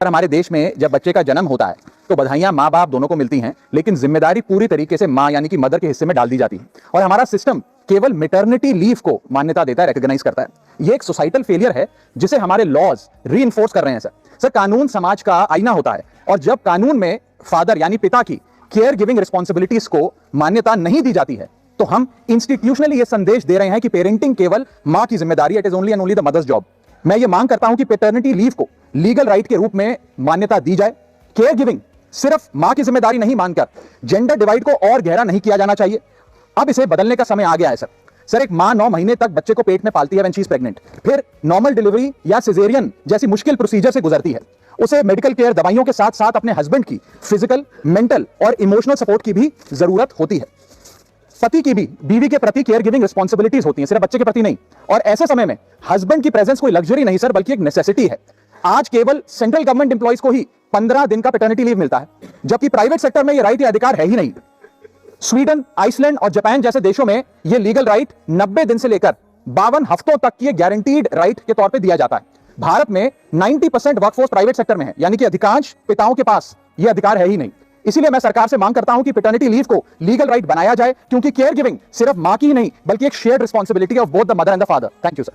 हमारे देश में जब बच्चे का जन्म होता है तो बधाइयां माँ बाप दोनों को मिलती हैं, लेकिन जिम्मेदारी पूरी तरीके से माँ यानी कि मदर के हिस्से में डाल दी जाती है और हमारा सिस्टम केवल मैटरनिटी लीव को मान्यता देता है, रिकॉग्नाइज करता है। यह एक सोसाइटल फेलियर है जिसे हमारे लॉज रीइंफोर्स कर रहे हैं। सर कानून समाज का आईना होता है और जब कानून में फादर यानी पिता की केयर गिविंग रिस्पॉन्सिबिलिटीज को मान्यता नहीं दी जाती है तो हम इंस्टीट्यूशनली यह संदेश दे रहे हैं कि पेरेंटिंग केवल माँ की जिम्मेदारी, it is only and only the mother's job. मैं ये मांग करता हूं कि पैटर्निटी लीव को लीगल राइट के रूप में मान्यता दी जाए। केयर गिविंग सिर्फ मां की जिम्मेदारी नहीं मानकर जेंडर डिवाइड को और गहरा नहीं किया जाना चाहिए। अब इसे बदलने का समय आ गया है सर एक मां 9 महीने तक बच्चे को पेट में पालती है व्हेन शी इज प्रेग्नेंट, फिर नॉर्मल डिलीवरी या सिजेरियन जैसी मुश्किल प्रोसीजर से गुजरती है। उसे मेडिकल केयर, दवाइयों के साथ साथ अपने हस्बैंड की फिजिकल, मेंटल और इमोशनल सपोर्ट की भी जरूरत होती है। पति की भी बीवी के प्रति केयर गिविंग रिस्पॉन्सिबिलिटीज होती हैं, सिर्फ बच्चे के प्रति नहीं। और ऐसे समय में हस्बैंड की प्रेजेंस कोई लग्जरी नहीं सर, बल्कि एक नेसेसिटी है। आज केवल सेंट्रल गवर्नमेंट एम्प्लॉइज को ही 15 दिन का पैटर्निटी लीव मिलता है, जबकि प्राइवेट सेक्टर में यह राइट या अधिकार है ही नहीं। स्वीडन, आइसलैंड और जापान जैसे देशों में यह लीगल राइट 90 दिन से लेकर 52 हफ्तों तक की गारंटीड राइट के तौर पर दिया जाता है। भारत में 90% वर्कफोर्स प्राइवेट सेक्टर में है, यानी कि अधिकांश पिताओं के पास यह अधिकार है ही नहीं। इसीलिए मैं सरकार से मांग करता हूं कि पैटर्निटी लीव को लीगल राइट बनाया जाए, क्योंकि केयर गिविंग सिर्फ मां की ही नहीं बल्कि एक shared responsibility of both the mother and the father. Thank you sir.